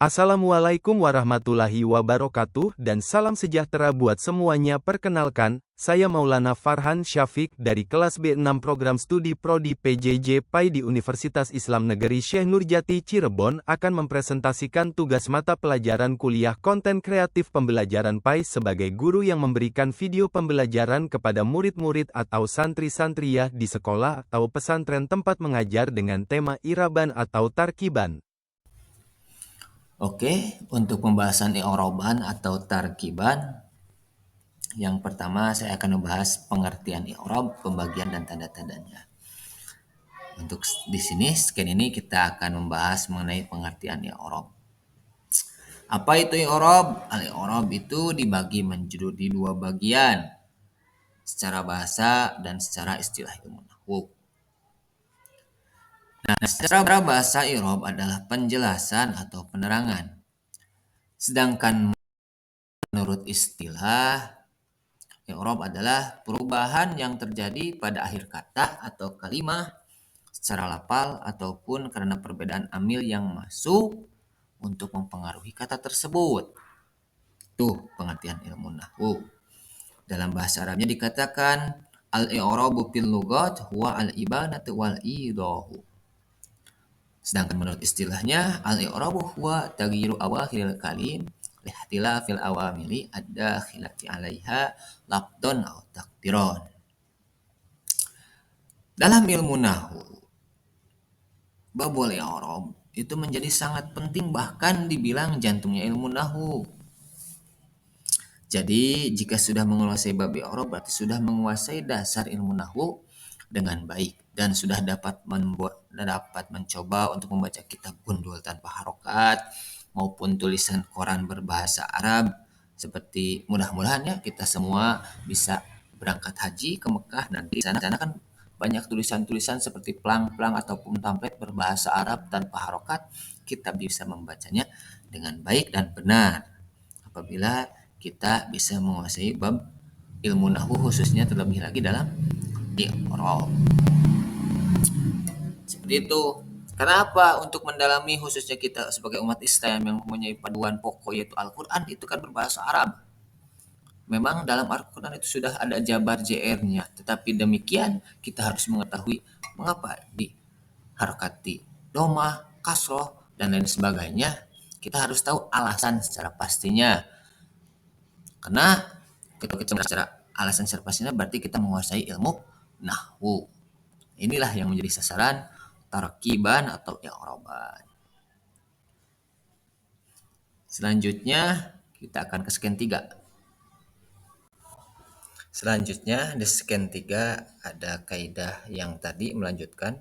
Assalamualaikum warahmatullahi wabarakatuh dan salam sejahtera buat semuanya. Perkenalkan, saya Maulana Farhan Syafiq dari kelas B6 program studi Prodi PJJ PAI di Universitas Islam Negeri Syekh Nurjati Cirebon akan mempresentasikan tugas mata pelajaran kuliah konten kreatif pembelajaran PAI sebagai guru yang memberikan video pembelajaran kepada murid-murid atau santri-santriyah di sekolah atau pesantren tempat mengajar dengan tema iraban atau tarkiban. Oke, untuk pembahasan i'roban atau tarkiban, yang pertama saya akan membahas pengertian i'rob, pembagian dan tanda-tandanya. Untuk di sini scan ini kita akan membahas mengenai pengertian i'rob. Apa itu i'rob? Al-i'rob itu dibagi menjadi dua bagian, secara bahasa dan secara istilah ilmu nahwu. Nah, secara bahasa i'rob adalah penjelasan atau penerangan. Sedangkan menurut istilah, i'rob adalah perubahan yang terjadi pada akhir kata atau kalimat secara lafal ataupun karena perbedaan amil yang masuk untuk mempengaruhi kata tersebut. Tuh pengertian ilmu nahwu. Dalam bahasa Arabnya dikatakan al-i'rabu fil lughat huwa al-ibanatu wal idahu. Sedangkan menurut istilahnya al-i'rabu huwa taghyiru awakhiril kalim lihtilafil awamili ad-dakhilati 'alaiha lafdhan aw takdiran. Dalam ilmu nahwu, babul i'rab itu menjadi sangat penting, bahkan dibilang jantungnya ilmu nahwu. Jadi, jika sudah menguasai bab i'rab berarti sudah menguasai dasar ilmu nahwu dengan baik dan sudah dapat mencoba untuk membaca kitab gundul tanpa harokat maupun tulisan koran berbahasa Arab, seperti mudah-mudahan ya kita semua bisa berangkat haji ke Mekah nanti. Di sana kan banyak tulisan-tulisan seperti pelang-pelang ataupun template berbahasa Arab tanpa harokat. Kita bisa membacanya dengan baik dan benar apabila kita bisa menguasai bab ilmu nahwu, khususnya terlebih lagi dalam i'rab. Seperti itu. Kenapa? Untuk mendalami, khususnya kita sebagai umat Islam yang mempunyai paduan pokok yaitu Al-Quran, itu kan berbahasa Arab. Memang dalam Al-Quran itu sudah ada jabar JR-nya, tetapi demikian kita harus mengetahui mengapa diharokati domah, kasroh, dan lain sebagainya. Kita harus tahu alasan secara pastinya. Karena kalau kita secara alasan secara pastinya berarti kita menguasai ilmu nahwu. Inilah yang menjadi sasaran tarkiban atau i'roban. Selanjutnya kita akan ke scan 3. Selanjutnya di scan 3 ada kaidah yang tadi melanjutkan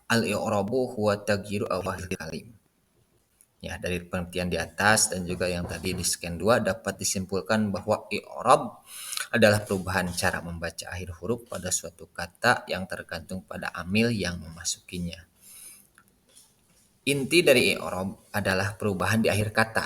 al-i'rabu huwa taghyiru awakhir kalim. Ya, dari pengertian di atas dan juga yang tadi di scan 2 dapat disimpulkan bahwa i'rab adalah perubahan cara membaca akhir huruf pada suatu kata yang tergantung pada amil yang memasukinya. Inti dari i'rab adalah perubahan di akhir kata,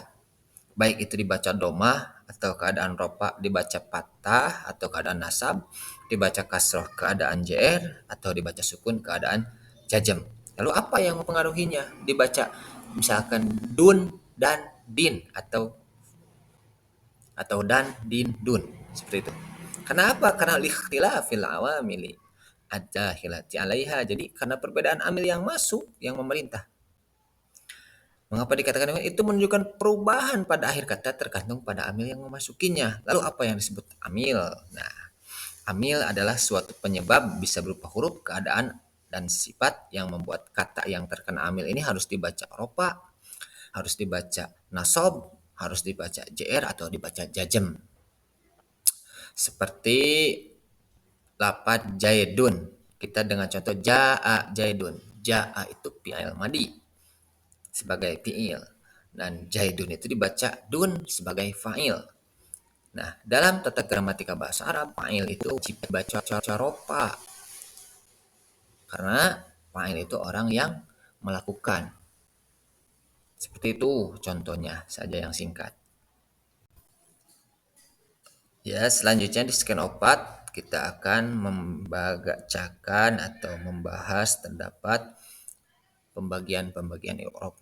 baik itu dibaca domah atau keadaan rofa dibaca patah atau keadaan nasab, dibaca kasroh keadaan jr atau dibaca sukun keadaan jazm. Lalu apa yang mempengaruhinya? Dibaca misalkan dun dan din atau dan din dun, seperti itu. Kenapa? Karena likhtilafil awamili ad-dakhilati 'alaiha. Jadi karena perbedaan amil yang masuk yang memerintah. Mengapa dikatakan itu menunjukkan perubahan pada akhir kata tergantung pada amil yang memasukinya. Lalu apa yang disebut amil? Nah, amil adalah suatu penyebab bisa berupa huruf, keadaan, dan sifat yang membuat kata yang terkena amil ini harus dibaca rofa, harus dibaca nasob, harus dibaca jr atau dibaca jazm. Seperti lafaz jaidun. Kita dengan contoh jaa jaidun. Jaa itu fi'il madi sebagai fi'il dan jaidun itu dibaca dun sebagai fa'il. Nah, dalam tata gramatika bahasa Arab, fa'il itu wajib dibaca rofa. Karena fa'il itu orang yang melakukan. Seperti itu contohnya saja yang singkat. Ya, selanjutnya di scan 4 kita akan membacakan atau membahas terdapat pembagian i'rab.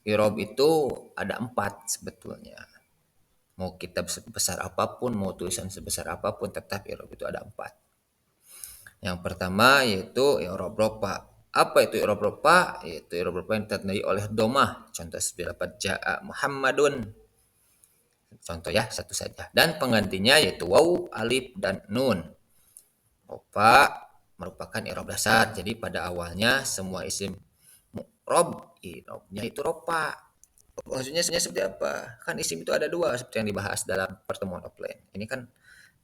I'rab itu ada 4 sebetulnya. Mau kitab sebesar apapun, mau tulisan sebesar apapun, tetap i'rab itu ada 4. Yang pertama yaitu i'rab rofa. Apa itu i'rab rofa? Yaitu i'rab rofa yang ditandai oleh domah. Contoh seperti lafaz ja'a Muhammadun. Contoh ya, satu saja. Dan penggantinya yaitu waw, alif, dan nun. Rofa merupakan i'rab dasar. Jadi pada awalnya semua isim mu'rob, i'rabnya itu rofa. Maksudnya seperti apa? Kan isim itu ada dua seperti yang dibahas dalam pertemuan offline. Ini kan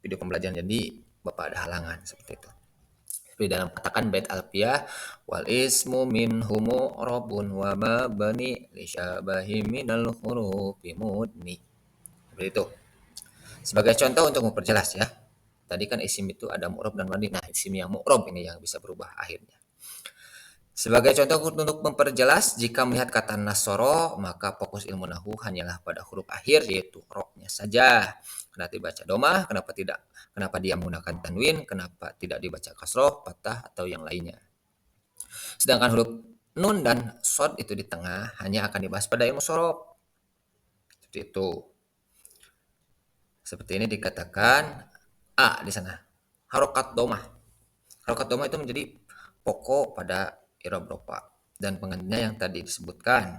video pembelajaran, jadi Bapak ada halangan seperti itu. Seperti dalam katakan bait alfiyah, wal ismu minhu mu'rabun wa mabni li syabahi minal hurufi mudni. Seperti itu. Sebagai contoh untuk memperjelas ya. Tadi kan isim itu ada mu'rab dan mabni. Nah, isim yang mu'rab ini yang bisa berubah akhirnya. Sebagai contoh untuk memperjelas, jika melihat kata nasoro, maka fokus ilmu nahu hanyalah pada huruf akhir, yaitu ro-nya saja. Kenapa dibaca domah, kenapa tidak? Kenapa dia menggunakan tanwin, kenapa tidak dibaca kasroh, patah, atau yang lainnya. Sedangkan huruf nun dan sod itu di tengah, hanya akan dibahas pada ilmu sorof. Seperti itu. Seperti ini dikatakan A di sana. Harokat domah. Harokat domah itu menjadi pokok pada i'rab rofa dan penggantinya yang tadi disebutkan.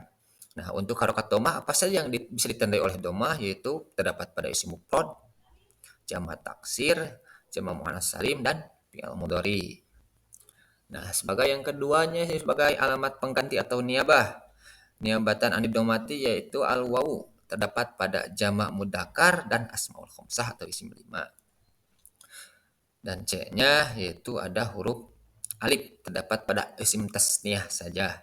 Nah, untuk harokat domah apa saja yang bisa ditandai oleh domah, yaitu terdapat pada isim mufrad, jamak taksir, jamak muannats salim, dan fi'il mudhari. Nah, sebagai yang keduanya sebagai alamat pengganti atau niabah. Niabatan anid domati yaitu al-wawu, terdapat pada jamak mudzakkar dan asmaul khamsah atau isim 5. Dan C-nya yaitu ada huruf alif, terdapat pada isim tasniyah saja.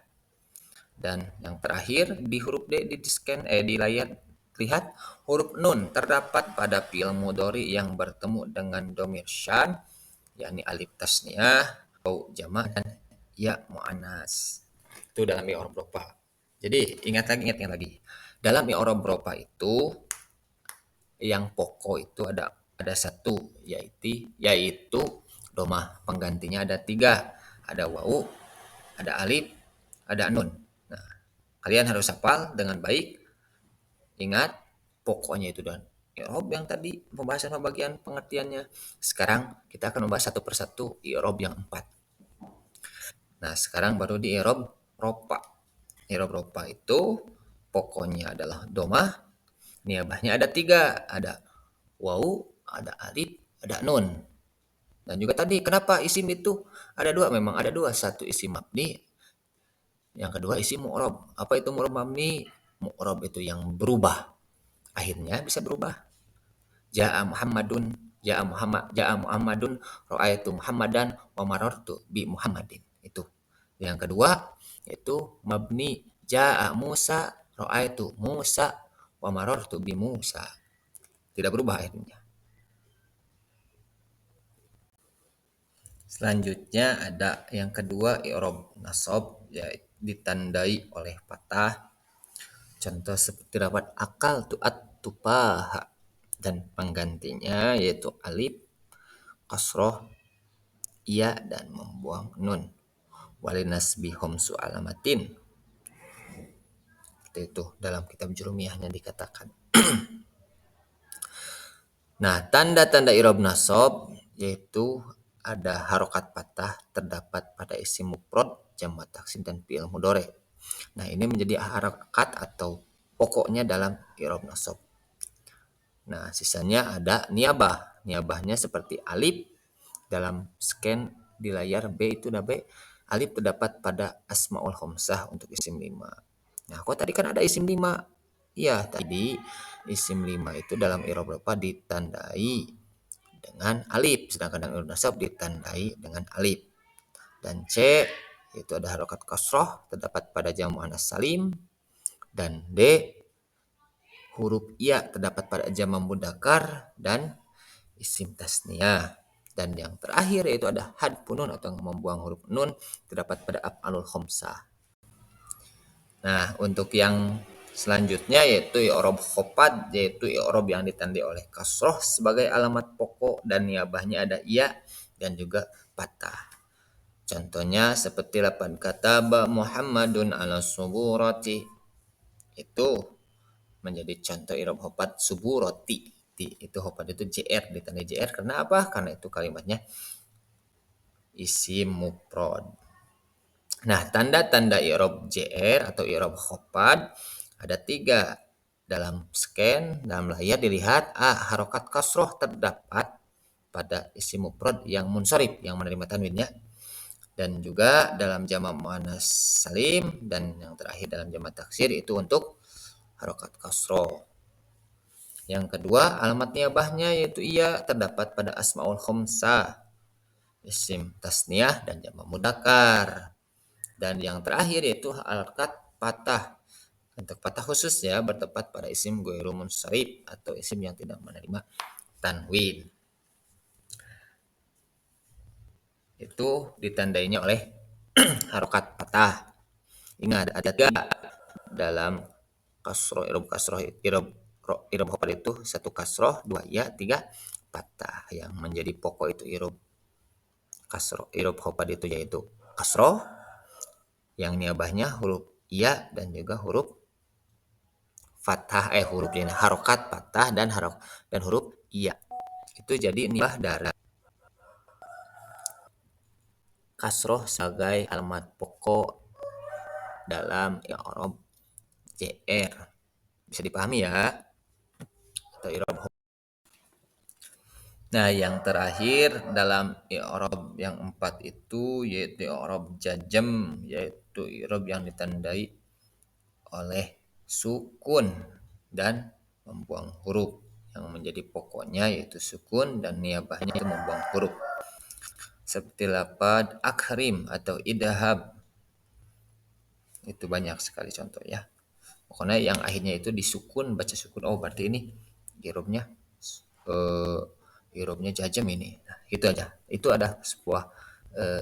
Dan yang terakhir di huruf D di layar lihat huruf nun terdapat pada fi'il mudhari yang bertemu dengan domir syan, yakni alif tasniyah, waw jamak, dan ya muannas. Itu dalam i'rab rofa. Jadi ingat lagi. Dalam i'rab rofa itu yang pokok itu ada satu, yaitu domah. Penggantinya ada 3. Ada wawu, ada alif, ada nun. Nah, kalian harus hafal dengan baik. Ingat pokoknya itu dan i'rab yang tadi pembahasan pembagian pengertiannya. Sekarang kita akan membahas satu persatu i'rab yang 4. Nah, sekarang baru di i'rab rofa. I'rab rofa itu pokoknya adalah domah. Niabahnya ada 3. Ada wawu, ada alif, ada nun. Dan juga tadi kenapa isim itu ada 2? Memang ada 2. Satu isim mabni, yang kedua isim mu'rab. Apa itu mu'rab mabni? Mu'rab itu yang berubah. Akhirnya bisa berubah. Ja'a Muhammadun, ja'a Muhammadun, ra'aitu Muhammadan, wa marartu bi Muhammadin. Itu. Yang kedua yaitu mabni, ja'a Musa, ra'aitu Musa, wa marartu bi Musa. Tidak berubah akhirnya. Selanjutnya ada yang kedua i'rab nasab, yaitu ditandai oleh fathah. Contoh seperti lafaz akal tu'at tupaha dan penggantinya yaitu alif, kasroh, ya, dan membuang nun. Walinasbi homsu alamatin. Itu dalam kitab jurumiyahnya dikatakan. Nah, tanda-tanda i'rab nasab yaitu ada harokat patah terdapat pada isim mufrad, jamak taksir, dan fi'il mudhari. Nah, ini menjadi harokat atau pokoknya dalam i'rab nasab. Nah, sisanya ada niabah. Niabahnya seperti alif dalam scan di layar B itu B. Alif terdapat pada asmaul khamsah untuk isim 5. Nah, kok tadi kan ada isim 5? Iya, tadi isim 5 itu dalam i'rab rofa ditandai dengan alif, sedangkan dalam i'rab nasab ditandai dengan alif. Dan C itu ada harokat kasroh terdapat pada jamak muannats salim, dan D huruf ya terdapat pada jamak mudzakkar dan isim tasniyah. Dan yang terakhir yaitu ada hadfun nun atau membuang huruf nun terdapat pada af'alul khamsah. Nah, untuk yang selanjutnya yaitu i'rab khafad, yaitu i'rab yang ditandai oleh kasroh sebagai alamat pokok dan niabahnya ada ya dan juga patah. Contohnya seperti lafaz kataba Muhammadun ala suburati. Itu menjadi contoh i'rab hopat suburoti. Itu hopat itu JR, ditandai JR karena apa? Karena itu kalimatnya isim mufrad. Nah, tanda-tanda i'rab JR atau i'rab khafad ada 3. Dalam scan, dalam layar dilihat harokat kasroh terdapat pada isim mufrad yang munsharif, yang menerima tanwinnya. Dan juga dalam jamak muannas salim dan yang terakhir dalam jamak taksir itu untuk harokat kasroh. Yang kedua, alamat niyabahnya yaitu ia terdapat pada asmaul khamsah, isim tasniyah dan jamak mudzakkar. Dan yang terakhir yaitu harakat patah. Untuk patah khususnya bertempat pada isim ghairu munsharif atau isim yang tidak menerima tanwin. Itu ditandainya oleh harokat patah. Ingat, ada 3 dalam kasroh, i'rab khafad itu 1 kasroh, 2 ya, 3 patah. Yang menjadi pokok itu i'rab khafad itu yaitu kasroh, yang niabahnya huruf ya dan juga huruf fathah, huruf ini harokat patah dan huruf iya. Itu jadi niabah dari kasroh sebagai alamat pokok dalam i'rab JR. Bisa dipahami ya? Atau i'rab. Nah, yang terakhir dalam i'rab yang 4 itu yaitu i'rab jazm, yaitu i'rab yang ditandai oleh sukun dan membuang huruf. Yang menjadi pokoknya yaitu sukun dan niabahnya itu membuang huruf. Seperti lafaz akrim atau idhab. Itu banyak sekali contoh ya. Pokoknya yang akhirnya itu disukun, baca sukun. Oh, berarti ini i'rabnya i'rabnya jazm ini. Nah, itu aja. Itu ada sebuah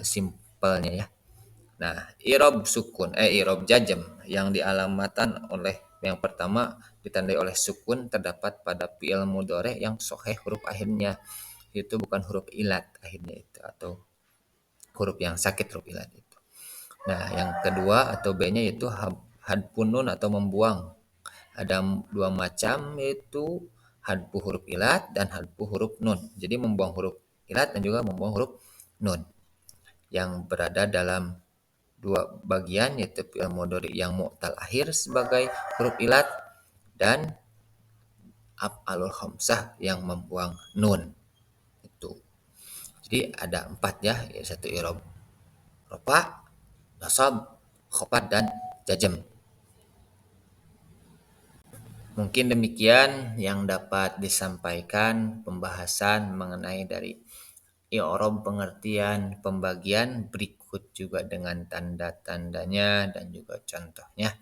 simpelnya ya. Nah, i'rab sukun, i'rab jazm yang dialamatan oleh yang pertama ditandai oleh sukun terdapat pada fi'il mudhari yang sahih huruf akhirnya. Itu bukan huruf ilat akhirnya itu atau huruf yang sakit huruf ilat itu. Nah, yang kedua atau B-nya yaitu hadfun nun atau membuang. Ada 2 macam yaitu hadfu huruf ilat dan hadfu huruf nun. Jadi membuang huruf ilat dan juga membuang huruf nun yang berada dalam 2 bagian yaitu fi'il mudhari yang mu'tal akhir sebagai huruf ilat dan af'alul khamsah yang membuang nun. Itu. Jadi ada 4 ya, yaitu i'rab rafa, nasab, khafad dan jazm. Mungkin demikian yang dapat disampaikan pembahasan mengenai dari i'rab pengertian pembagian, berikut juga dengan tanda-tandanya dan juga contohnya.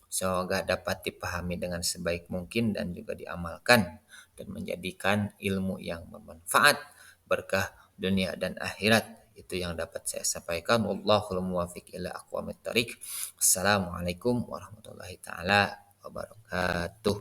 Semoga dapat dipahami dengan sebaik mungkin dan juga diamalkan dan menjadikan ilmu yang bermanfaat, berkah dunia dan akhirat. Itu yang dapat saya sampaikan. Wallahul muwaffiq ila aqwamit thoriq. Assalamualaikum warahmatullahi taala wabarakatuh.